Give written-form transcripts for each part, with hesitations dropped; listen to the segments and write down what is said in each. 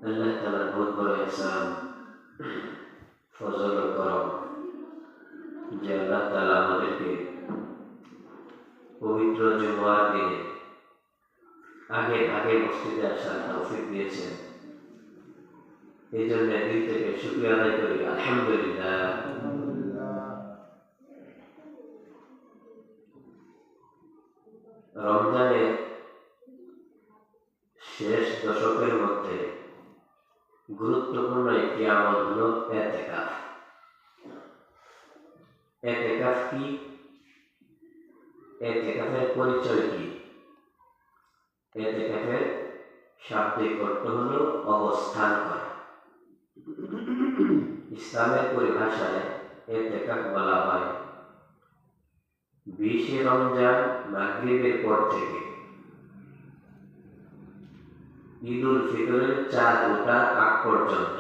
আল্লাহ তাআলার বহুত বড় ইহসান, ফজল ও করম যে আল্লাহ তাআলা আমাদেরকে পবিত্র জুমার দিনে আগে আগে মসজিদে আসার তৌফিক দিয়েছেন। এই জন্য দিল থেকে শুকরিয়া আদায় করি, আলহামদুলিল্লাহ। রমজানের শেষ দশকের মধ্যে গুরুত্বপূর্ণ একটি আমল হল এতেকাফ। এতেকাফ কি? এতেকাফের পরিচয় কি? এতেকাফের শাব্দিক অর্থ হল অবস্থান করা। ইসলামের পরিভাষায় এতেকাফ বলা হয় 20 রমজান মাগরিবের পর থেকে ঈদ উল ফিতরের চাঁদ ওঠার আগ পর্যন্ত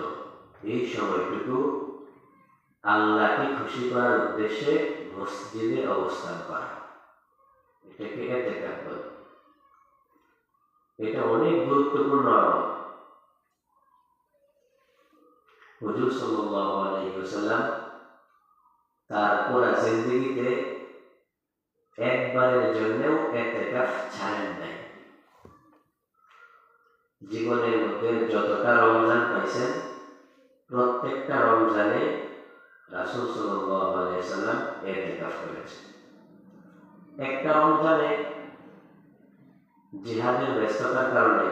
এই সময়টুকু আল্লাহকে খুশি করার উদ্দেশ্যে মসজিদে অবস্থান করা, এটাকে এতেকাফ বলে। এটা অনেক গুরুত্বপূর্ণ আমল। হুজুর সাল্লাল্লাহু আলাইহি ওয়াসাল্লাম তার পুরা জিন্দেগিতে একবারের জন্যও এতেকাফ ছাড়েন নাই। জীবনের মধ্যে যতটা রমজান পাইছেন, প্রত্যেকটা রমজানে রাসূল সাল্লাল্লাহু আলাইহি ওয়াসাল্লাম ইতিকাফ করেছেন। একটা রমজানে জিহাদের ব্যস্ততার কারণে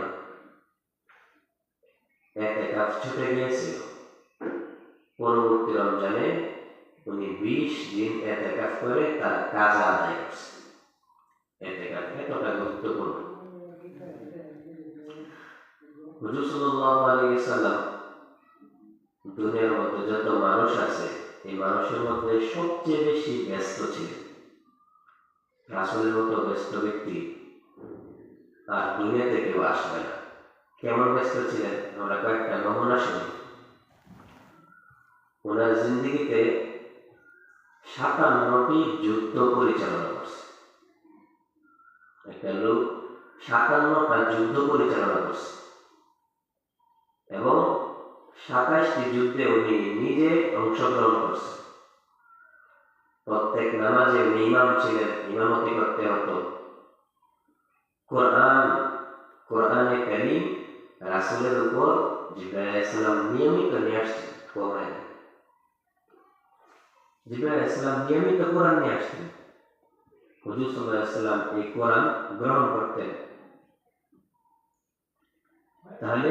ইতিকাফ ছুটে গিয়েছিল। পরবর্তী রমজানে উনি 20 দিন ইতিকাফ করে তার কাজা আদায় করেছেন। ইতিকাফ এতটা গুরুত্বপূর্ণ। হুজুর সাল্লাল্লাহু আলাইহি ওয়াসাল্লাম দুনিয়ার মধ্যে যত মানুষ আছে, এই মানুষের মধ্যে সবচেয়ে বেশি ব্যস্ত ছিলেন। রাসূলের মতো ব্যস্ত ব্যক্তি আর দুনিয়াতে কেউ আসবে না। কেমন ব্যস্ত ছিলেন আমরা কয়েকটা নমুনা শুনি। ওনার জিন্দেগিতে 57টি যুদ্ধ পরিচালনা করছে। একটা লোক 57টা যুদ্ধ পরিচালনা করছে এবং 27টি যুদ্ধে উনি নিজে অংশগ্রহণ করছেন। প্রত্যেক নামাজে উনি ইমাম ছিলেন, ইমামতি করতে হতো। কোরআনে কারীম রাসূলের উপর জিবরাইল আলাইহিস সালাম নিয়মিত নিয়ে আসতেন। জিবরাইল আলাইহিস সালাম নিয়মিত কোরআন নিয়ে আসতেন। হুজুর সাল্লাল্লাহু আলাইহি ওয়াসাল্লাম এই কোরআন গ্রহণ করতেন। তাহলে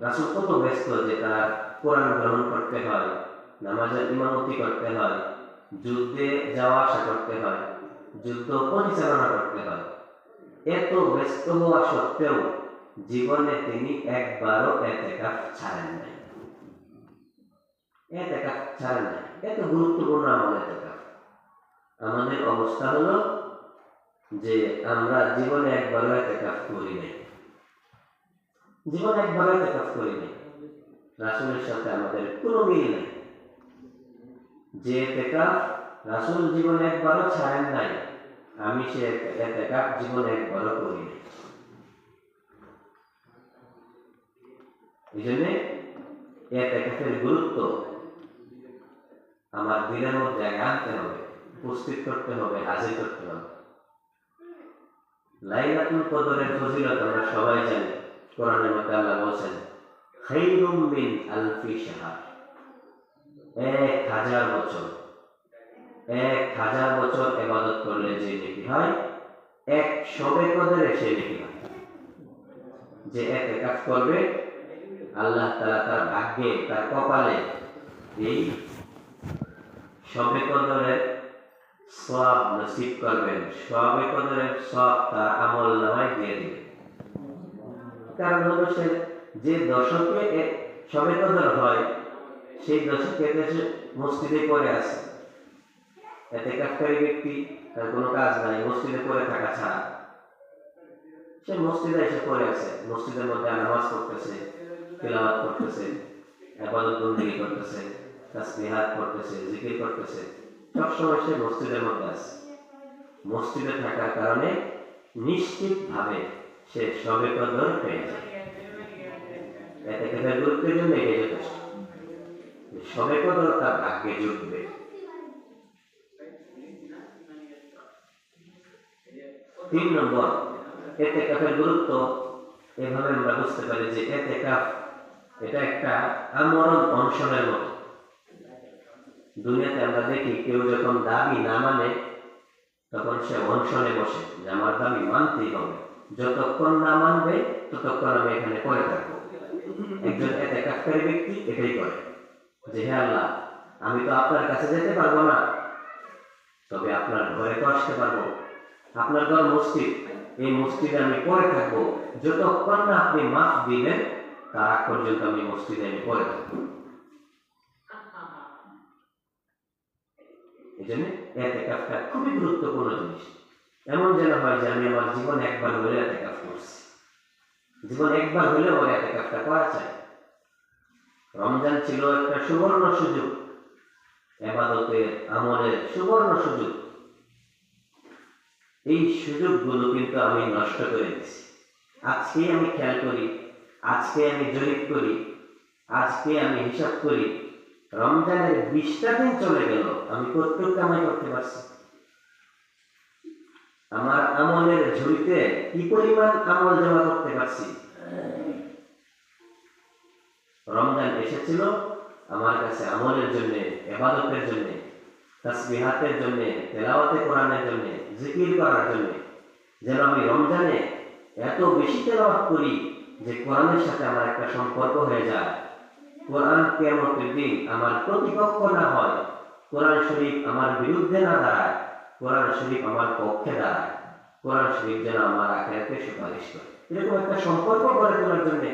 রাসূল কত ব্যস্ত যে তার কোরআন গ্রহণ করতে হয়, নামাজের ইমামতি করতে হয়, যুদ্ধে যাওয়া আসা করতে হয়, যুদ্ধ পরিচালনা করতে হয়। এত ব্যস্ত হওয়া সত্ত্বেও জীবনে তিনি একবারও ইতিকাফ ছাড়েন নাই। ইতিকাফ ছাড়েন নাই। এত গুরুত্বপূর্ণ আমল ইতিকাফ। আমাদের অবস্থা হলো যে আমরা জীবনে একবারও ইতিকাফ করি নাই। জীবনে একবারও ইতিকাফ করি নাই। রাসূলের সাথে আমাদের কোনো মিল নেই। যে ইতিকাফ রাসূল জীবনে একবারও ছাড়েন নাই, আমি সে ইতিকাফ জীবনে একবারও করি নাই। এই জন্য ইতিকাফের গুরুত্ব আমার দিলের মধ্যে আনতে হবে, উপস্থিত করতে হবে, হাজির করতে হবে। লাইলাতুল কদরের ফজিলত আমরা সবাই জানি। কোরআনের মধ্যে আল্লাহ বলেছেন খায়রুম মিন আলফি শাহর, 1000 বছর। 1000 বছর ইবাদত করলে যে নেকি হয়, এক শবে কদরে সে নেকি হয়। যে ইতিকাফ করবে আল্লাহ তাআলা তার ভাগ্যে, তার কপালে এই শবে কদরের সওয়াব নসিব করবেন। শবে কদরের সওয়াব তার আমলনামায় দিয়ে দিবেন। কারণ হলো সে যে দশকে শবে কদর হয়, সেই দশকে এসে মসজিদে পড়ে আছে। ইতিকাফকারী ব্যক্তি, তার কোনো কাজ নাই, মসজিদে পড়ে থাকা ছাড়া। সে মসজিদে এসে পড়ে আছে, মসজিদের মধ্যে নামাজ পড়তেছে, তিলাওয়াত করতেছে, ইবাদত বন্দেগী করতেছে, তাসবিহাত করতেছে, জিকির করতেছে। সবসময় সে মসজিদের মধ্যে আছে। মসজিদে থাকার কারণে নিশ্চিতভাবে সে শবে কদর পেয়ে যায়। এতেকাফের গুরুত্বের জন্য এটাই যথেষ্ট। সবে কদর তার ভাগ্যে জুটবে। 3 নম্বর, এতেকাফের গুরুত্ব এভাবে আমরা বুঝতে পারি যে এতেকাফ এটা একটা আমরণ অনশনের মতো। দুনিয়াতে আমরা দেখি কেউ যখন দাবি না মানে তখন সে অনশনে বসে যে আমার দাবি মানতেই হবে, যতক্ষণ না মানবে ততক্ষণ আমি এখানে পড়ে থাকবো। একজন এতেকাফকারী ব্যক্তি এটাই করে যে হে আল্লাহ, আমি তো আপনার কাছে যেতে পারবো না, তবে আপনার ঘরে তো আসতে পারবো। আপনার ঘর মসজিদ, এই মসজিদে আমি পড়ে থাকবো, যতক্ষণ না আপনি মাফ দিবেন তার আগ পর্যন্ত আমি মসজিদে আমি পড়ে থাকবো। এই জন্য এতেকাফটা খুবই গুরুত্বপূর্ণ জিনিস। এমন যেন হয় যে আমি আমার জীবন একবার হলে এতেকাফ করছি, জীবন একবার হলে আমার এতেকাফটা করা চাই। রমজান ছিল একটা সুবর্ণ সুযোগ, ইবাদতের আমলের সুবর্ণ সুযোগ। এই সুযোগগুলো কিন্তু আমি নষ্ট করে দিচ্ছি। আজকে আমি খেয়াল করি, আজকে আমি জরিপ করি, আজকে আমি হিসাব করি, রমজানের 20টা দিন চলে গেল, আমি কতটুকু কামাই করতে পারছি? আমার আমলের ঝুড়িতে কি পরিমাণ আমল জমা করতে পারছি? রমজান এসেছিল আমার কাছে আমলের জন্য, ইবাদতের জন্য, তাসবিহাতের জন্য, তেলাওয়াতে কোরআনের জন্য, জিকির করার জন্য, যেন আমি রমজানে এত বেশি তেলাওয়াত করি যে কোরআনের সাথে আমার একটা সম্পর্ক হয়ে যায়। কোরআন কিয়ামতের দিন আমার প্রতিপক্ষ না হয়, কোরআন শরীফ আমার বিরুদ্ধে না দাঁড়ায়, কোরআন শরীফ আমার পক্ষে দাঁড়ায়, কোরআন শরীফ যেন আমার আখিরাতে সুপারিশ করে। এরকম একটা সম্পর্ক গড়ে তোলার জন্য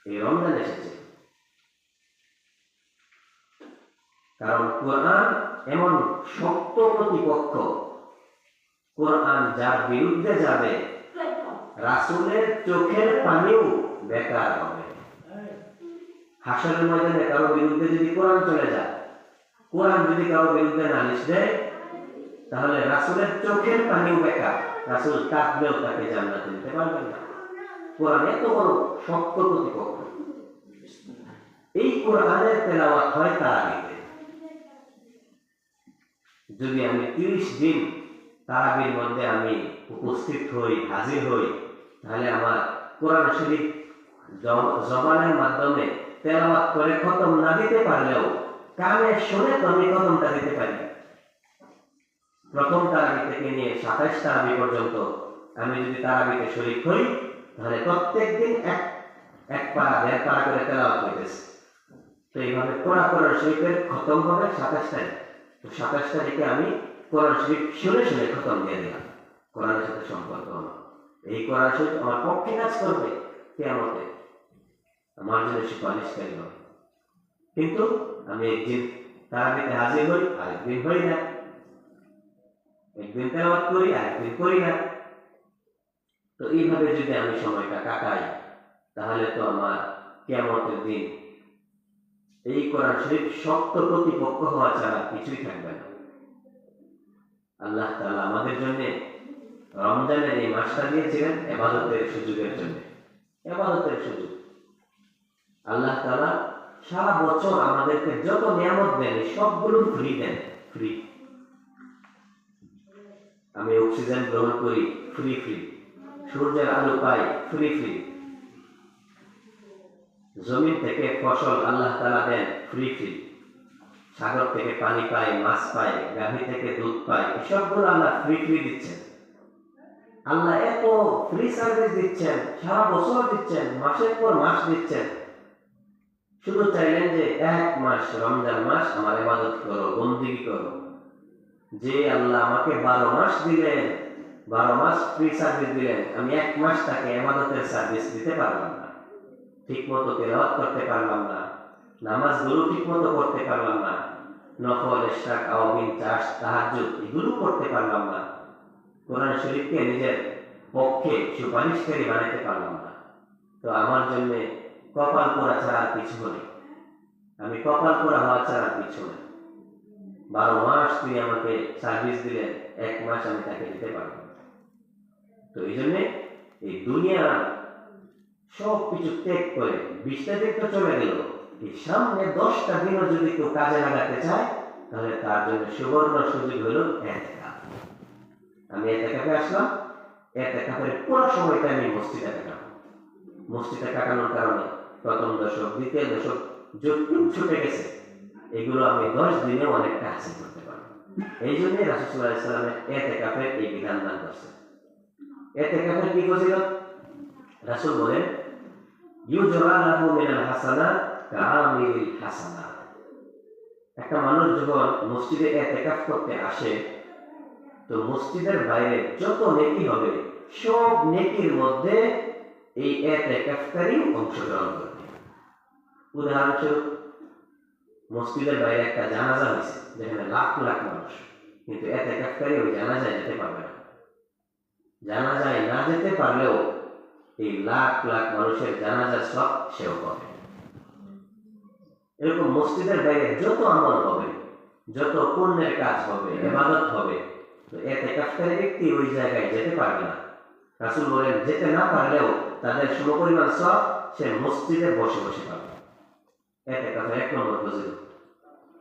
এই রমজান এসেছে। কারণ কোরআন এমন শক্ত প্রতিপক্ষ, কোরআন যার বিরুদ্ধে যাবে রাসূলের চোখের পানিও বেকার হবে। হাসরের ময়দানে কারো বিরুদ্ধে যদি কোরআন চলে যায়, কোরআন যদি কারো বিরুদ্ধে নালিশ দেয়, তাহলে রাসূলের চোখের পানিও বেকার, রাসূল কাঁদলেও তাকে জান্নাতে দিতে পারবেন না। কোরআন এত বড় শক্ত প্রতিপক্ষ। এই কোরআনের তেলাওয়াত হয় তারাবিতে। যদি আমি 30 দিন তারাবির মধ্যে আমি উপস্থিত হই, হাজির হই, তাহলে আমার কোরআন শরীফ জবানের মাধ্যমে তেলাওয়াত করে খতম না দিতে পারলেও কানে শুনে তো আমি খতমটা দিতে পারি। প্রথম তারাবি থেকে নিয়ে 27 তারাবি পর্যন্ত আমি যদি তারাবিতে শরীক হই, তাহলে প্রত্যেক দিন এক পারা 1.5 পারা করে তেলাওয়াত হইতেছে। তো এইভাবে কোরআন শরীফের খতম হবে 27 তারিখ। তো 27 তারিখে আমি কোরআন শরীফ শুনে শুনে খতম দিয়ে দিলাম, কোরআনের সাথে সম্পর্ক হলো। এই কোরআন শরীফ আমার পক্ষে কাজ করবে কিয়ামতে, আমার জন্য সুপারিশকারী হবে। কিন্তু আমি একদিন তারাবিতে হাজির হই, আরেকদিন হই না, একদিন তেলাওয়াত করি, আরেকদিন করি না। তো এইভাবে যদি আমি সময়টা কাটাই, তাহলে তো আমার কিয়ামতের দিন এই কোরআন শরীফ শক্ত প্রতিপক্ষ হওয়া ছাড়া কিছুই থাকবে না। আল্লাহ তাআলা আমাদের জন্য রমজানের এই মাসটা দিয়েছিলেন ইবাদতের সুযোগের জন্য, ইবাদতের সুযোগ। আল্লাহ তাআলা সারা বছর আমাদেরকে যত নিয়ামত দেন সবগুলো ফ্রি দেন, ফ্রি। আমি অক্সিজেন গ্রহণ করি ফ্রি ফ্রি, সূর্যের আলো পাই ফ্রি ফ্রি, জমিন থেকে ফসল আল্লাহ তাআলা দেন ফ্রি ফ্রি, সাগর থেকে পানি পাই, মাছ পাই, গাভী থেকে দুধ পাই, সবগুলো আল্লাহ ফ্রি ফ্রি দিচ্ছেন। আল্লাহ এত ফ্রি সার্ভিস দিচ্ছেন, সারা বছর দিচ্ছেন, মাসের পর মাস দিচ্ছেন। শুধু চাইলেন যে 1 মাস রমজান মাস আমার ইবাদত করো, বন্দেগী করো। যে আল্লাহ আমাকে 12 মাস দিলেন, 12 মাস ফ্রি সার্ভিস দিলেন, আমি 1 মাস তাকে ইবাদতের সার্ভিস দিতে পারলাম না, ঠিক মতো তেলাওয়াত করতে পারলাম না, নামাজগুলো ঠিক মতো করতে পারলাম না, নফল, ইশরাক, আওয়াবিন, চাষ, তাহাজ্জুদ এগুলো করতে পারলাম না, কোরআন শরীফকে নিজের পক্ষে সুপারিশকারী বানাতে পারলাম না। তো আমার জন্য কপাল পোড়া ছাড়া আর কিছু নেই, আমি কপাল পোড়া হওয়া ছাড়া কিছু নেই। 12 মাস তিনি আমাকে সার্ভিস দিলেন, 1 মাস আমি তাকে দিতে পারবো। তো এই জন্য এই দুনিয়া সব কিছু ত্যাগ করে 20টা দিন তো চলে গেল, এই সামনে 10টা দিনও যদি কেউ কাজে লাগাতে চায় তাহলে তার জন্য সুবর্ণ সুযোগ হলো এতেকাফ। আমি এতেকাফে আসলাম, এতেকাফের পুরো সময়টা আমি মসজিদে কাটাবো। মসজিদে কাটানোর কারণে প্রথম দশক, দ্বিতীয় দশক যতটুকু ছুটে গেছে এগুলো আমি 10 দিনে অনেকটা হাসিল করতে পারবো। এই জন্যই রাসূল সাল্লাল্লাহু আলাইহি ওয়াসাল্লামের এতেকাফের এই বিধান দান করছে। এতেকাফের কি ফজিলত? রাসূল বলেন, ইউজরা লাহু মিনাল হাসানাত কামিলিল হাসানাত। একটা মানুষ যখন মসজিদে এতেকাফ করতে আসে তো মসজিদের বাইরে যত নেকি হবে সব নেকির মধ্যে এই এতেকাফকারী অংশগ্রহণ করবে। উদাহরণস্বরূপ, মসজিদের বাইরে একটা জানাজা হয়েছে যেখানে লাখ লাখ মানুষ, কিন্তু এতেকাফকারী ওই জানাজায় যেতে পারবে না। জানাজায় না যেতে পারলেও এই লাখ লাখ মানুষের জানাজা সব সেও পাবে। এরকম মসজিদের বাইরে যত আমল হবে, যত পুণ্যের কাজ হবে, ইবাদত হবে, তো ইতিকাফকারী ব্যক্তি ওই জায়গায় যেতে পারবে না। রাসূল বলেন, যেতে না পারলেও তাদের সমপরিমাণ সওয়াব সে মসজিদে বসে বসে পাবে। ইতিকাফের 1 নম্বর ফজিলত।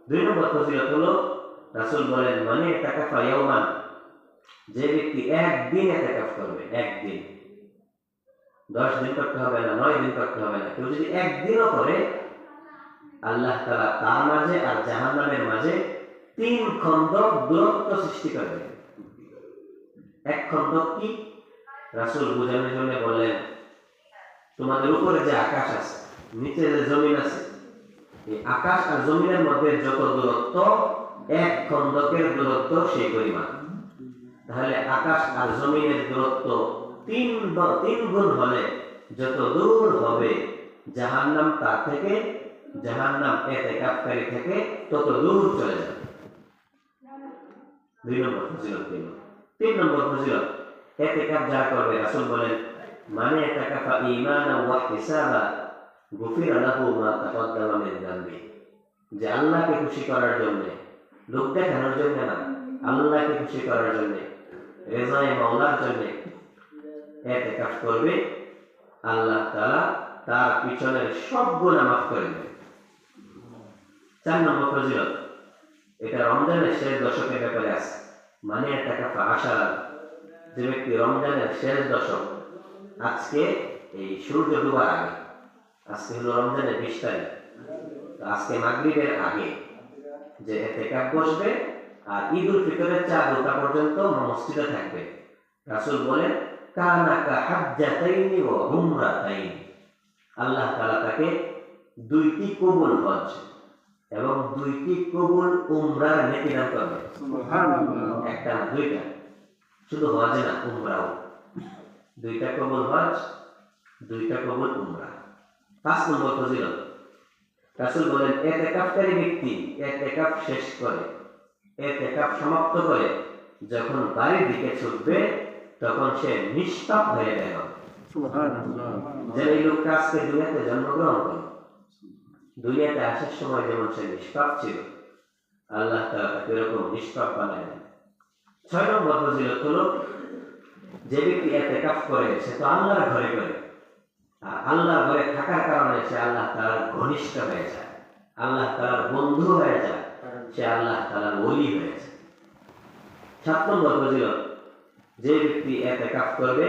2 নম্বর ফজিলত হলো, রাসূল বলেন, মানে ইতিকাফা ইয়াওমান, যে ব্যক্তি একদিন ইতিকাফ করবে, একদিন, 10 দিন করতে হবে না, 9 দিন করতে হবে না, কেউ যদি একদিনও করে আল্লাহ তাআলা তার মাঝে আর জাহান্নামের মাঝে 3 খন্দক দূরত্ব সৃষ্টি করবে। 1 খন্দক কি? রাসূল বুঝানোর জন্য বললেন, তোমাদের উপরে যে আকাশ আছে, নিচে যে জমিন আছে, এই আকাশ আর জমিনের মধ্যে যত দূরত্ব, 1 খন্দকের দূরত্ব সেই পরিমাণ। তাহলে আকাশ আর জমিনের দূরত্ব 3 গুণ হলে যত দূর হবে জাহান্নাম তার থেকে, জাহান্নাম ইতিকাফকারী থেকে তত দূর চলে যাবে। 2 নম্বর ফজিলত হলো। 3 নম্বর ফজিলত, ইতিকাফ যারা করবে, রাসূল বলেন, মানে ইতিকাফা ঈমানান ওয়া ইহতিসাবা গুফিরা লাহু মা তাকাদ্দামা মিন যামবি। যে আল্লাহকে খুশি করার জন্য, লোক দেখানোর জন্য না, আল্লাহকে খুশি করার জন্য, রেজায়ে মাওলার জন্য ইতিকাফ করবে, আল্লাহ তাআলা তার পিছনের সব গুনাহ মাফ করে দেবে। 4 নম্বর ফজিলত, এটা রমজানের শেষ দশকের ব্যাপারে আছে। মানে ইতিকাফা আশারা, যে ব্যক্তি রমজানের শেষ দশক, আজকে এই সূর্য ডোবার আগে, আজকে হলো রমজানের 20 তারিখ, আজকে মাগরিবের আগে যে ইতিকাফ বসবে আর ঈদুল ফিতরের 4 রোজা পর্যন্ত মসজিদে থাকবে, রাসূল বলেন, কানা কা হাজ্জাতাইনি ওয়া উমরাতাইন, আল্লাহ তাআলা তাকে 2টি কবুল হজ এবং 2টি কবুল উমরার নেকি দান করবে। সুবহানাল্লাহ। একটা না, 2টা, শুধু হজ না, উমরাও। 2টা কবুল হজ, 2টা কবুল উমরা। 5 নম্বর ফজিলত, রাসূল বলেন, ইতিকাফকারী ব্যক্তি ইতিকাফ শেষ করে, ইতিকাফ সমাপ্ত করে যখন বাড়ির দিকে ছুটবে তখন সে নিষ্পাপ হয়ে গেল। সুবহানাল্লাহ। যে এই লোকটা আজকে দুনিয়াতে জন্মগ্রহণ করে, দুনিয়াতে আসার সময় যেমন সে নিষ্পাপ ছিল, আল্লাহ তাআলা তাকে এরকম নিষ্পাপ বানায় দেন। 6 নম্বর ফজিলত হলো, যে ব্যক্তি ইতিকাফ করে সে তো আল্লাহর ঘরে করে, আর আল্লাহর ঘরে থাকার কারণে সে আল্লাহ তাআলার ঘনিষ্ঠ হয়ে যায়, আল্লাহ তাআলার বন্ধু হয়ে যায়, সে আল্লাহ তাআলার ওলি হয়ে যায়। 7 নম্বর ফজিলত, যে ব্যক্তি ইতিকাফ করবে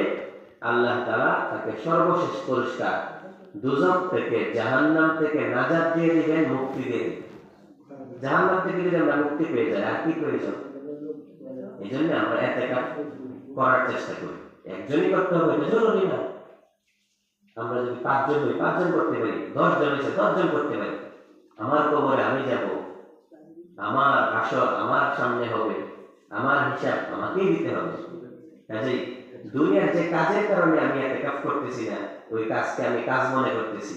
আল্লাহ তাআলা তাকে সর্বশেষ পুরস্কার দুজক থেকে, জাহান্নাম থেকে নাজাত দিয়ে দিবেন, মুক্তি দিয়ে দিবেন। জাহান্নাম থেকে যদি আমরা মুক্তি পেয়ে যাই আর কি প্রয়োজন? এই জন্য আমরা ইতিকাফ করার চেষ্টা করি। একজনই করতে হবে এটা জরুরি না, আমরা যদি 5 জন হই 5 জন করতে পারি, 10 জন হইছে 10 জন করতে পারি। আমার কবরে আমি যাব, আমার আসর আমার সামনে হবে, আমার হিসাব আমাকেই দিতে হবে। কাজেই দুনিয়ার যে কাজের কারণে আমি ইতিকাফ করতেছি না, ওই কাজকে আমি কাজ মনে করতেছি,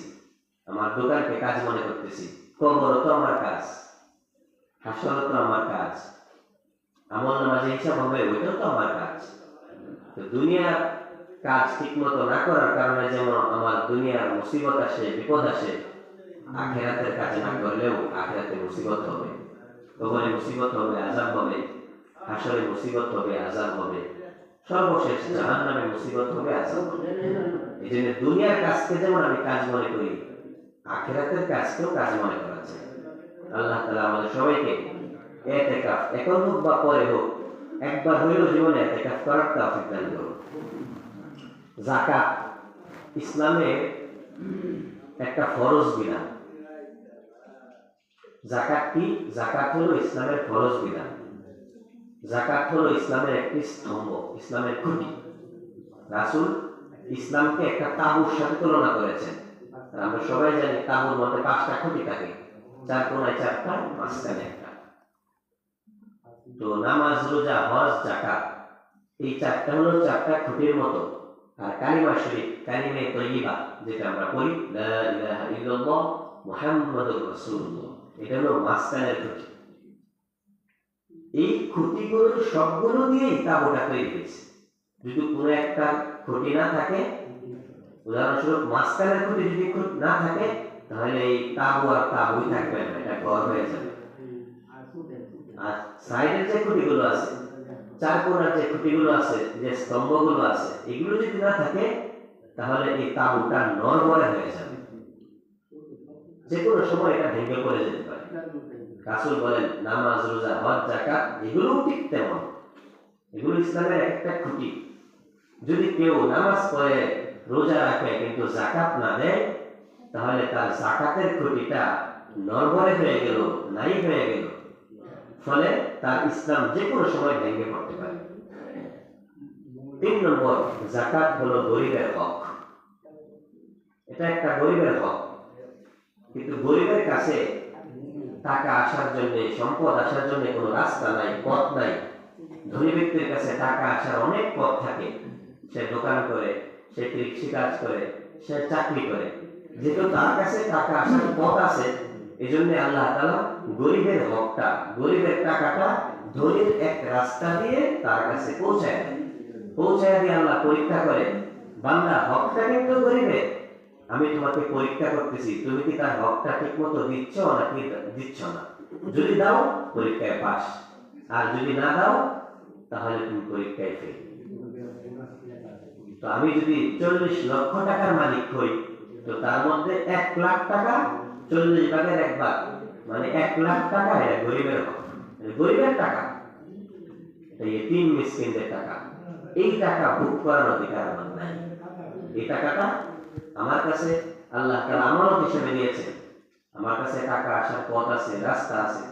আমার দোকানকে কাজ মনে করতেছি, কবর তো আমার কাজ, হাসর তো আমার কাজ, আমলনামা যে হিসাব হবে ওইটাও তো আমার কাজ। তো দুনিয়ার কাজ ঠিকমতো না করার কারণে যেমন আমার দুনিয়ার মুসিবত আসে, বিপদ আসে, আখিরাতের কাজ না করলেও আখিরাতে মুসিবত হবে, কবরে মুসিবত হবে, আযাব হবে, হাসরে মুসিবত হবে, আযাব হবে, সর্বশেষ জাহান্নামে মুসিবত হবে আযাব। এই জন্য দুনিয়ার কাজকে যেমন আমি কাজ মনে করি, আখিরাতের কাজকেও কাজ মনে করা চাই। আল্লাহ তাআলা আমাদের সবাইকে ইতিকাফ এখন হোক বা পরে হোক একবার হইলেও জীবনে ইতিকাফ করার তৌফিক দান করুন। যাকাত ইসলামে একটা ফরজ বিধান। যাকাত কি? যাকাত হলো ইসলামের ফরজ বিধান। যাকাত হলো ইসলামের একটি স্তম্ভ, ইসলামের খুঁটি। রাসূল ইসলামকে একটা তাঁবুর সাথে তুলনা করেছেন। আমরা সবাই জানি তাঁবুর মধ্যে 5টা খুঁটি থাকে, 4 কোণায় 4টা, মাঝখানে একটা। তো নামাজ, রোজা, হজ, যাকাত এই 4টা হলো 4টা খুঁটির মতো। আর কালিমা শরীফ, কালিমে তয়্যিবা যেটা আমরা পড়ি, লা ইলাহা ইল্লাল্লাহ মুহাম্মাদুর রাসূলুল্লাহ, এটা হলো মাঝখানের খুঁটি। এই খুঁটিগুলো সবগুলো দিয়েই তাঁবুটা তৈরি হয়েছে। যদি কোনো একটা খুঁটি না থাকে, উদাহরণস্বরূপ মাঝখানের খুঁটি যদি না থাকে, তাহলে এই তাঁবু আর তাঁবুই থাকবে না, এটা ঘর হয়ে যাবে। আর সাইডের যে খুঁটিগুলো আছে, 4 কোণার যে খুঁটিগুলো আছে, যে স্তম্ভগুলো আছে, এগুলো যদি না থাকে তাহলে এই তাঁবুটা নড়বড়ে হয়ে যাবে, যে কোনো সময় এটা ভেঙে পড়ে যেতে পারে। রাসূল বলেন নামাজ, রোজা, হজ, যাকাত এগুলো ঠিক তেমন, এগুলো ইসলামের একটা খুঁটি। যদি কেউ নামাজ পড়ে, রোজা রাখে কিন্তু যাকাত না দেয়, তাহলে তার যাকাতের খুঁটিটা নড়বড়ে হয়ে গেল, নাই হয়ে গেল, ফলে তার ইসলাম যে কোনো সময় ভেঙে পড়তে পারে। 3 নম্বর, যাকাত হলো গরিবের হক। এটা একটা গরিবের হক, কিন্তু গরিবের কাছে টাকা আসার জন্য, সম্পদ আসার জন্য কোনো রাস্তা নাই, পথ নাই। ধনী ব্যক্তির কাছে টাকা আসার অনেক পথ থাকে। সে দোকান করে, সে কৃষিকাজ করে, সে চাকরি করে, যেহেতু তার কাছে টাকা আসার পথ আছে, এই জন্য আল্লাহ তাআলা গরিবের হকটা, গরিবের টাকাটা ধনীর এক রাস্তা দিয়ে তার কাছে পৌঁছায় দিয়ে আল্লাহ পরীক্ষা করে, বান্দা হকটা কিন্তু গরিবের, আমি তোমাকে পরীক্ষা করতেছি, তুমি কি তার হকটা ঠিক মতো দিচ্ছ নাকি দিচ্ছ না। যদি দাও পরীক্ষায় পাস, আর যদি না দাও তাহলে তুমি পরীক্ষায় ফেল। তো আমি যদি 40 লক্ষ টাকার মালিক হই, তো তার মধ্যে 1 লাখ টাকা 40 ভাগের 1 ভাগ, মানে 1 লাখ টাকা এটা গরিবের হক, গরিবের টাকা, এই তিন মিসকিনদের টাকা। এই টাকা ভোগ করার অধিকার আমার নাই। এই টাকাটা আমার কাছে আল্লাহ তাআলা আমানত হিসেবে দিয়েছেন, আমার কাছে টাকা আসার পথ আছে, রাস্তা আছে,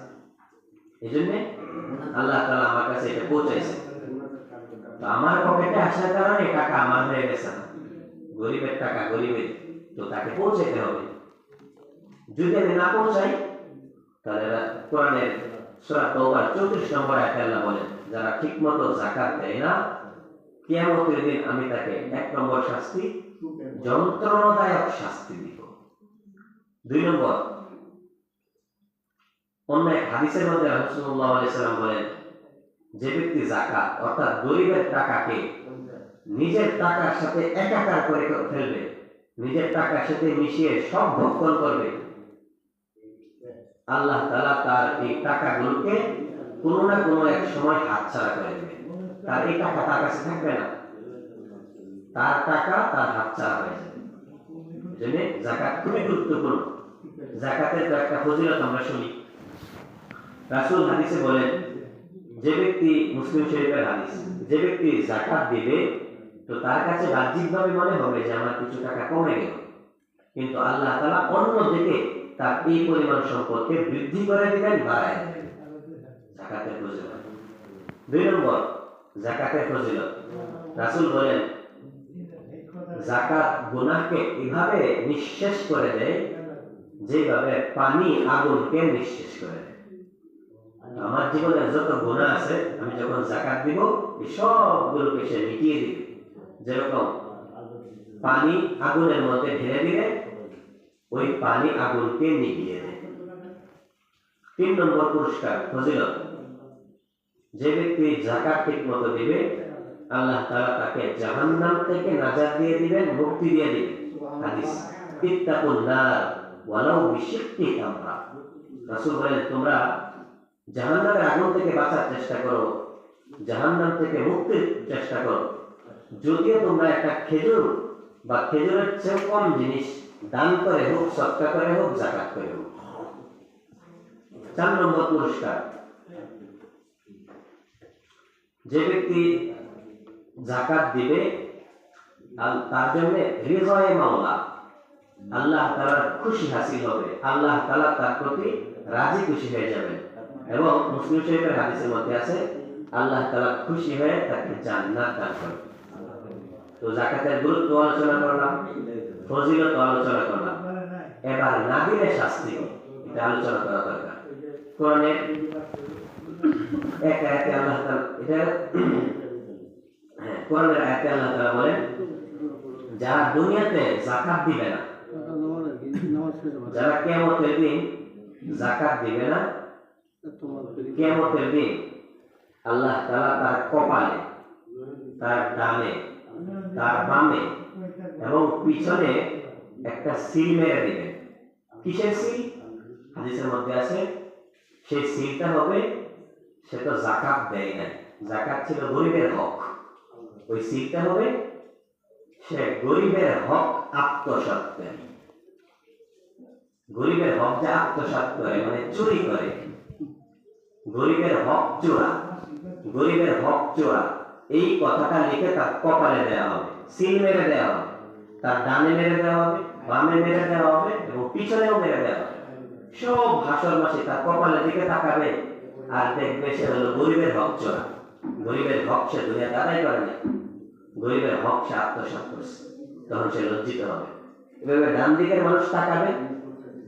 এই জন্য আল্লাহ তাআলা আমার কাছে এটা পৌঁছাইছে। তো আমার পকেটে আসার কারণে টাকা আমার হয়ে গেছে না, গরিবের টাকা গরিবের, তো তাকে পৌঁছাইতে হবে। যদি আমি না পৌঁছাই, তাহলে কোরআনের সূরা তাওবার 34 নম্বর আয়াতে আল্লাহ বলেন, যারা ঠিকমতো যাকাত দেয় না, কিয়ামতের দিন আমি তাকে 1 নম্বর শাস্তি, যন্ত্রণাদায়ক শাস্তি দিব। 2 নম্বর, অন্য এক হাদিসের মধ্যে রাসূলুল্লাহ সাল্লাল্লাহু আলাইহি ওয়াসাল্লাম বলেন, যে ব্যক্তি যাকাত অর্থাৎ গরিবের টাকাকে নিজের টাকার সাথে একাকার করে ফেলবে, নিজের টাকার সাথে মিশিয়ে সব ভক্ষণ করবে, আল্লাহ তাআলা তার এই টাকাগুলোকে কোনো না কোনো এক সময় হাতছাড়া করে দেবে। তার এই টাকা তার কাছে থাকবে না, তার টাকা তার হাতছাড়া হয়ে যাবে। এজন্য যাকাত খুবই গুরুত্বপূর্ণ। যাকাতের একটা ফজিলত আমরা শুনি, রাসূল হাদিসে বলেন, যে ব্যক্তি, মুসলিম শরীফের হাদিস, যে ব্যক্তি যাকাত দিবে, তো তার কাছে বাহ্যিকভাবে মনে হবে যে আমার কিছু টাকা কমে গেল, কিন্তু আল্লাহ তাআলা অন্যদিকে তার এই পরিমাণ সম্পদকে বৃদ্ধি করে দিবেন, বাড়ায় দিবেন। যাকাতের ফজিলত। 2 নম্বর, যাকাতের ফজিলত, রাসূল বলেন, যাকাত গুনাহকে এভাবে নিঃশেষ করে দেয় যেভাবে পানি আগুনকে নিঃশেষ করে দেয়। আমার জীবনে যত গুনাহ আছে, আমি যখন যাকাত দিব, এই সবগুলোকে সে মিটিয়ে দিবে, যেরকম পানি আগুনের মধ্যে ঢেলে দিলে ওই পানি আগুনকে নিভিয়ে দেয়। 3 নম্বর পুরস্কার, ফজিলত, যে ব্যক্তি যাকাত ঠিকমতো দিবে, আল্লাহ তাআলা তাকে জাহান্নাম থেকে নাজাত দিয়ে দিবেন, মুক্তি দিয়ে দিবেন। হাদিস, ইত্তাকুন নার ওয়ালাউ বিশিক্কি তামরা। রাসূল বলেন, তোমরা জাহান্নামের আগুন থেকে বাঁচার চেষ্টা করো, জাহান্নাম থেকে মুক্তির চেষ্টা করো। যদিও তোমরা একটা খেজুর বা খেজুরের চেয়ে কম জিনিস দান করে হোক, সদকা করে হোক, যাকাত করে হোক। 4 নম্বর পুরস্কার, যে ব্যক্তি যাকাত দিবে তার জন্য রিজায়ে মাওলা, আল্লাহ তাআলার খুশি হাসিল হবে, আল্লাহ তাআলা তার প্রতি রাজি খুশি হয়ে যাবেন। এবং মুসলিম শরীফের হাদিসের মধ্যে আছে আল্লাহ তাআলা খুশি হয়ে তাকে জান্নাত দান করবেন। তো যাকাতের গুরুত্ব আলোচনা করলাম, ফজিলত আলোচনা করলাম, এবার না দিলে শাস্তি এটা আলোচনা করা দরকার। কোরআনের এক আয়াতে আল্লাহ তাআলা কোরআনের আয়াতে আল্লাহ তাআলা বলেন যারা দুনিয়াতে যাকাত দিবে না, যারা কিয়ামতের দিন যাকাত দিবে না, কিয়ামতের দিন আল্লাহ তাআলা তার কপালে, তার ডানে, তার বামে এবং পিছনে একটা সিল মেরে দিবেন। কিসের সিল? হাদিসের মধ্যে আছে সেই সিলটা হবে সে তো যাকাত দেয় নাই, যাকাত ছিল গরিবের হক। ওই সিলটা হবে সে গরিবের হক আত্মসাৎ করে। গরিবের হক যে আত্মসাৎ করে মানে চুরি করে, গরিবের হক চোরা, গরিবের হক চোরা, এই কথাটা লিখে তার কপালে দেওয়া হবে, সিল মেরে দেওয়া হবে, তার ডানে মেরে দেওয়া হবে, বামে মেরে দেওয়া হবে এবং পিছনেও মেরে দেওয়া হবে। সব হাসর মাসে তার কপালে দিকে তাকাবে আর দেখবে সে হলো গরিবের হক চোরা। গরিবের হক সে দুনিয়াতে আদায় করে না, গরিবের হক সে আত্মসাৎ করছে, তখন সে লজ্জিত হবে। এভাবে ডান দিকের মানুষ তাকাবে,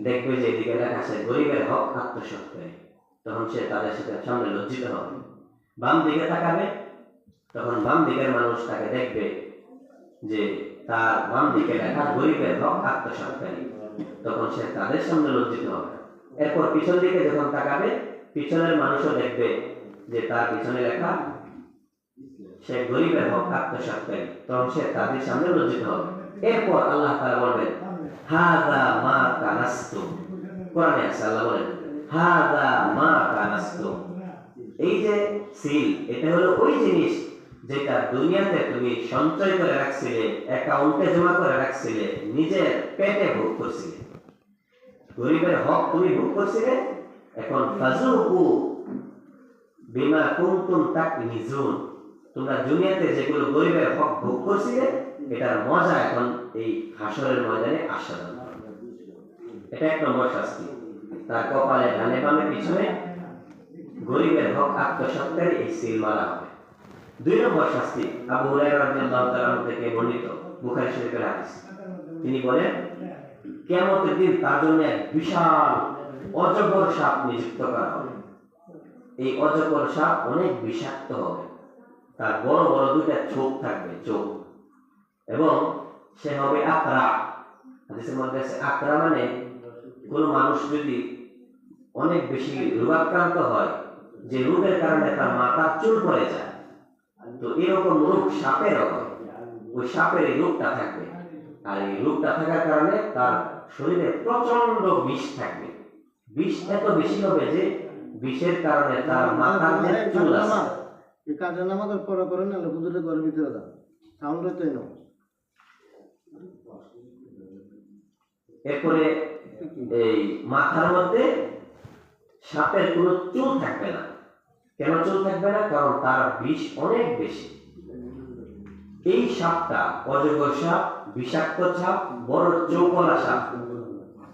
দেখবে যে এদিকে লেখা আছে গরিবের হক আত্মসাৎ করে, তখন সে তাদের সামনে লজ্জিত হবে। বাম দিকে তাকাবে, তখন বাম দিকের মানুষ তাকে দেখবে যে তার বাম দিকে লেখা গরিবের হক আত্মসাৎকারী, তখন সে তাদের সামনে লজ্জিত হবে। এরপর পিছন দিকে যখন তাকাবে, পিছনের মানুষও দেখবে যে তার পিছনে লেখা সে গরিবের হক আত্মসাৎকারী, তখন সে তাদের সামনে লজ্জিত হবে। এরপর আল্লাহ তাআলা বলবেন হাযা মা কানাসতুম, কোরআনে আছে আল্লাহ বলেন হাযা মা কানাসতুম, এই যে সিল এটা হলো ওই জিনিস যেটা দুনিয়াতে তুমি সঞ্চয় করে রাখছিলে, অ্যাকাউন্টে জমা করে রাখছিলে, নিজের পেটে ভোগ করছিলে। গরিবের হক তুমি ভোগ করছিলে, এখন ফাজুকু বিমা কুনতুম তাকনিজুন, তোমরা দুনিয়াতে যেগুলো গরিবের হক ভোগ করছিলে এটার মজা এখন এই হাসরের ময়দানে আস্বাদন করো। এটা 1 নম্বর শাস্তি, তার কপালে ডানে বামে পিছনে গরিবের হক আত্মসাৎকারী এই সিল মারা হবে। 2 নম্বর শাস্তি, আবু হুরায়রা রাদিয়াল্লাহু তাআলা থেকে বর্ণিত, বুখারী শরীফের হাদিস। তিনি বলেন কিয়ামতের দিন তার জন্য এক বিশাল অজগর সাপ নিযুক্ত করা হবে। এই অজগর সাপ অনেক বিষাক্ত হবে, তার বড় বড় 2টা চোখ থাকবে, চোখ, এবং সে হবে আকরা। হাদিসের মধ্যে আছে আকরা মানে কোন মানুষ যদি অনেক বেশি রোগাক্রান্ত হয়, যে রোগের কারণে তার মাথার চুল পড়ে যায়, তো এরকম রোগ সাপের হয়, ওই সাপের এই রোগটা থাকবে। আর এই রোগটা থাকার কারণে তার শরীরে প্রচন্ড বিষ থাকবে, বিষ এত বেশি হবে যে বিষের কারণে তার মাথার যে চুল আছে, এই কাজের নামাজের পরে করে না হুজুরের ঘরের ভিতরে দাও সাউন্ড হইতো না। এরপরে এই মাথার মধ্যে সাপের কোনো চুল থাকবে না। কেন চুল থাকবে না? কারণ তার বিষ অনেক বেশি। এই সাপটা অজগর সাপ, বিষাক্ত সাপ, বড় চৌকলা সাপ,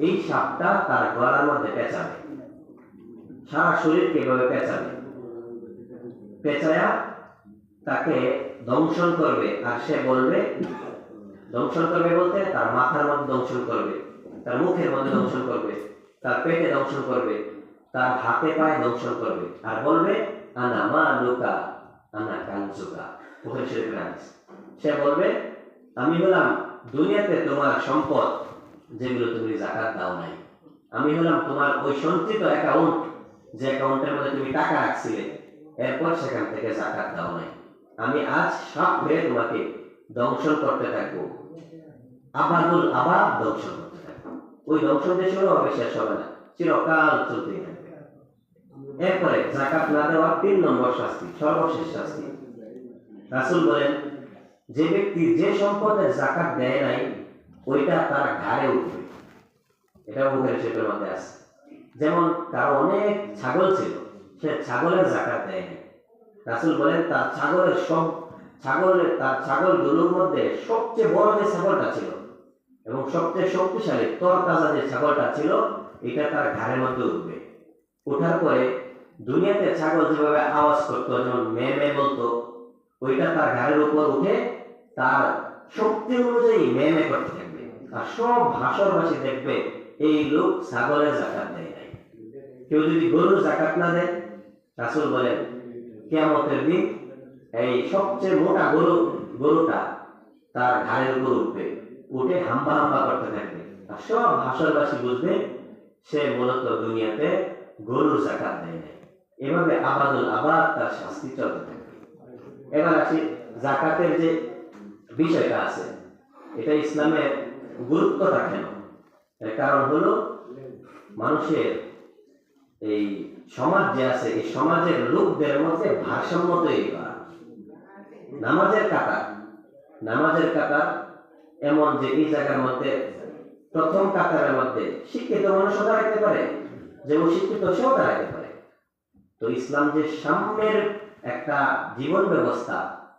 এই সাপটা তার গলার মধ্যে পেঁচাবে, সারা শরীরকে এভাবে পেঁচাবে, পেঁচায়া তাকে দংশন করবে। আর সে বলবে, দংশন করবে বলতে তার মাথার মধ্যে দংশন করবে, তার মুখের মধ্যে দংশন করবে, তার পেটে দংশন করবে, তার হাতে পায়ে দংশন করবে, আর বলবে আনা মালুকা আনা কানজুকা। বুখারী শরীফের হাদিস। সে বলবে আমি হলাম দুনিয়াতে তোমার সম্পদ যেগুলো তুমি যাকাত দাও নাই, আমি হলাম তোমার ওই সঞ্চিত অ্যাকাউন্ট, যে অ্যাকাউন্টের মধ্যে তুমি টাকা রাখছিলে, এরপর সেখান থেকে যাকাত দাও নাই। আমি আজ সাপ হয়ে তোমাকে দংশন করতে থাকবো, আবাদুল আবাদ দংশন করতে থাকবো। ওই দংশন যে শুরু হবে শেষ হবে না, চিরকাল চলতেই থাকবে। এরপরে যাকাত না দেওয়ার 3 নম্বর শাস্তি, সর্বশেষ শাস্তি। রাসূল বলেন, যে ব্যক্তি যে সম্পদের যাকাত দেয় নাই ওইটা তার ঘাড়ে উঠবে। এটা বুখারী শরীফের মধ্যে আছে। যেমন কারো অনেক ছাগল ছিল, সে ছাগলের যাকাত দেয়নি। রাসূল বলেন তার ছাগলগুলোর মধ্যে সবচেয়ে বড় যে ছাগলটা ছিল এবং সবচেয়ে শক্তিশালী তরতাজা যে ছাগলটা ছিল, এটা তার ঘাড়ের মধ্যে উঠবে। ওঠার পরে দুনিয়াতে ছাগল যেভাবে আওয়াজ করতো, যেমন মে মে বলতো, ওইটা তার ঘাড়ের উপর উঠে তার শক্তি অনুযায়ী মে মে করতে থাকবে। আর সব হাসরবাসী দেখবে এই লোক ছাগলের যাকাত দেয় নাই। কেউ যদি গরুর যাকাত না দেয়, রাসূল বলেন কিয়ামতের দিন এই সবচেয়ে মোটা গরুটা তার ঘাড়ের উপর উঠবে, উঠে হাম্বা হাম্বা করতে থাকবে। আর সব হাসরবাসী বুঝবে সে মূলত দুনিয়াতে গরুর যাকাত দেয় নাই। এভাবে আবাদুল আবাদ তার শাস্তি চলতে থাকবে। এবার আসি যাকাতের যে বিষয়টা আছে, এটা ইসলামের গুরুত্বটা কেন? এর কারণ হলো মানুষের এই সমাজ যে আছে, এই সমাজের লোকদের মধ্যে ভারসাম্য তৈরি করা। নামাজের কাতার এমন যে এই জায়গার মধ্যে প্রথম কাতারের মধ্যে শিক্ষিত মানুষও দাঁড়াইতে পারে, যে অশিক্ষিত সেও দাঁড়াইতে পারে। তো ইসলাম যে সাম্যের একটা জীবন ব্যবস্থা,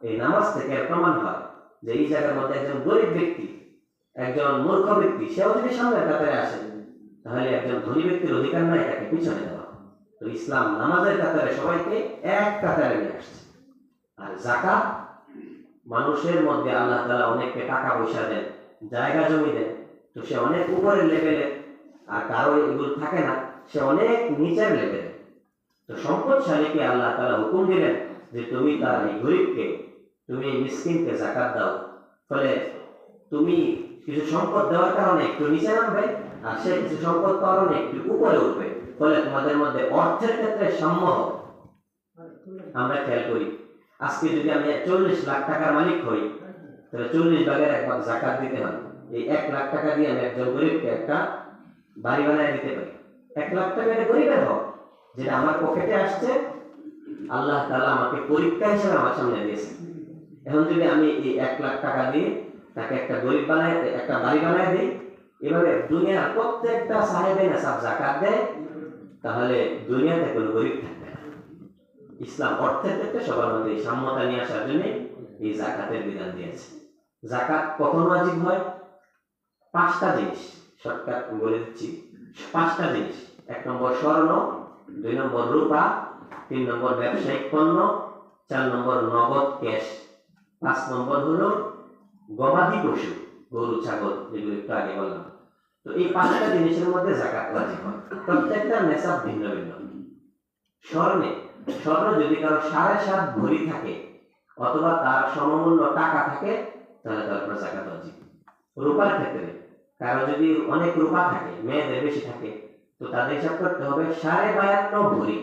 এই নামাজ থেকে প্রমাণ হয় যে এই জায়গার মধ্যে একজন গরিব ব্যক্তি, একজন মূর্খ ব্যক্তি, সেও যদি সামনের কাতারে আসে, তাহলে একজন ধনী ব্যক্তির অধিকার নাই তাকে পিছনে দেওয়া। তো ইসলাম নামাজের কাতারে সবাইকে এক কাতারে নিয়ে আসছে। আর যাকাত, মানুষের মধ্যে আল্লাহ তাআলা অনেককে টাকা পয়সা দেন, জায়গা জমি দেন, তো সে অনেক উপরের লেভেলে, আর কারো এগুলো থাকে না, সে অনেক নিচের লেভেলে। তো সম্পদশালীকে আল্লাহ তাআলা হুকুম দিলেন যে তুমি তার এই গরিবকে, তুমি এই মিসকিনকে যাকাত দাও। ফলে তুমি কিছু সম্পদ দেওয়ার কারণে একটু নিচে নামবে, আর সে কিছু সম্পদ কারণে একটু উপরে উঠবে। ফলে তোমাদের মধ্যে অর্থের ক্ষেত্রে সাম্য হবে। আমরা খেয়াল করি, আজকে যদি আমি 40 লাখ টাকার মালিক হই, তাহলে 40 ভাগের 1 ভাগ যাকাত দিতে হবে। এই 1 লাখ টাকা দিয়ে আমি একজন গরিবকে একটা বাড়ি বানিয়ে দিতে পারি। 1 লাখ টাকা এটা গরিবের হক, যেটা আমার পকেটে আসছে, আল্লাহ তাআলা আমাকে পরীক্ষা হিসেবে আমার সামনে দিয়েছে। এখন যদি আমি এই 1 লাখ টাকা দিয়ে তাকে একটা বাড়ি বানায় দিই, এভাবে দুনিয়ার প্রত্যেকটা সাহেবে নেশাব যাকাত দেয়, তাহলে দুনিয়াতে কোনো গরিব থাকবে না। ইসলাম অর্থের ক্ষেত্রে সবার মধ্যে এই সাম্যতা নিয়ে আসার জন্য এই যাকাতের বিধান দিয়েছে। যাকাত কখন ওয়াজিব হয়? 5টা জিনিস শর্টকাট বলে দিচ্ছি। 5টা জিনিস: 1 নম্বর স্বর্ণ, 2 নম্বর রূপা, 3 নম্বর ব্যবসায়িক পণ্য, 4 নম্বর নগদ ক্যাশ, 5 নম্বর হলো গবাদি পশু, গরু ছাগল, যেগুলো একটু আগে বললাম। তো এই 5টা জিনিসের মধ্যে যাকাত ওয়াজিব হয়। প্রত্যেকটা নেশাব ভিন্ন ভিন্ন। স্বর্ণ যদি কারো 7.5 ভরি থাকে অথবা তার সমমূল্য টাকা থাকে, তাহলে তার উপর যাকাত ওয়াজিব। রূপার ক্ষেত্রে কারো যদি অনেক রূপা থাকে, মেয়েদের বেশি থাকে, তো তাদের হিসাব করতে হবে 52.5 ভরি।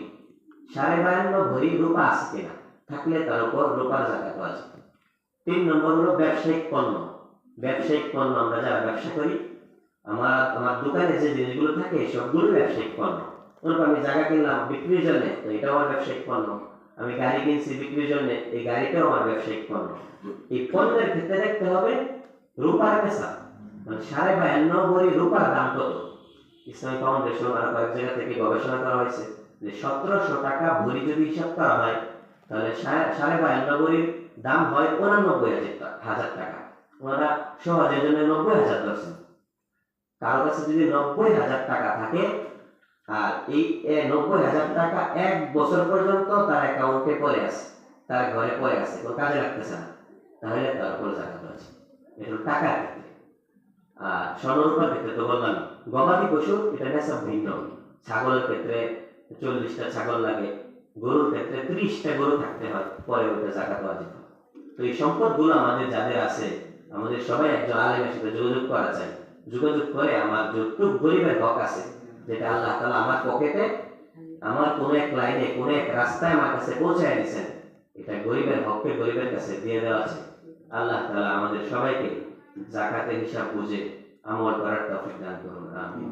52.5 ভরি রূপা আছে কিনা, থাকলে তার উপর রূপার যাকাত ওয়াজিব। 3 নম্বর হলো ব্যবসায়িক পণ্য। আমরা যারা ব্যবসা করি, আমার দোকানে যে জিনিসগুলো থাকে সবগুলো ব্যবসায়িক পণ্য। আমি জায়গা কিনলাম বিক্রির জন্য, তো এটাও আমার ব্যবসায়িক পণ্য। আমি গাড়ি কিনছি বিক্রির জন্য, এই গাড়িটাও আমার ব্যবসায়িক পণ্য। এই পণ্যের ক্ষেত্রে দেখতে হবে রূপার নেশাব, মানে 52.5 ভরি রূপার দাম কত। ইসলামিক ফাউন্ডেশন আর কয়েক জায়গা থেকে গবেষণা করা হয়েছে যে 1700 টাকা ভরি যদি হিসাব করা হয়, তাহলে 52.5 ভরির দাম হয় 89,000 টাকা। ওনারা সহজের জন্য 90,000 ধরছেন। কারো কাছে যদি 90,000 টাকা থাকে, আর এই 90,000 টাকা 1 বছর পর্যন্ত তার অ্যাকাউন্টে পড়ে আছে, তার ঘরে পড়ে আছে, কোনো কাজে লাগতেছে না, তাহলে তার উপর যাকাত আছে। এটা টাকার ক্ষেত্রে। আর স্বর্ণরূপার ক্ষেত্রে তো বললাম। গবাদি পশু, এটা নেশাব ভিন্ন। ছাগলের ক্ষেত্রে 40টা ছাগল লাগে, গরুর ক্ষেত্রে 30টা গরু থাকতে হয়, পরে ওটা যাকাত ওয়াজিব হয়। তো এই সম্পদগুলো আমাদের যাদের আছে, আমাদের সবাই একজন আলেমের সাথে যোগাযোগ করা চাই। যোগাযোগ করে আমার যতটুকু গরিবের হক আছে, যেটা আল্লাহ তাআলা আমার পকেটে, আমার কোন এক লাইনে, কোন এক রাস্তায় আমার কাছে পৌঁছায় দিয়েছেন, এটা গরিবের হককে গরিবের কাছে দিয়ে দেওয়া আছে। আল্লাহ তাআলা আমাদের সবাইকে যাকাতের হিসাব বুঝে আমল করার তৌফিক দান করুন। আমিন।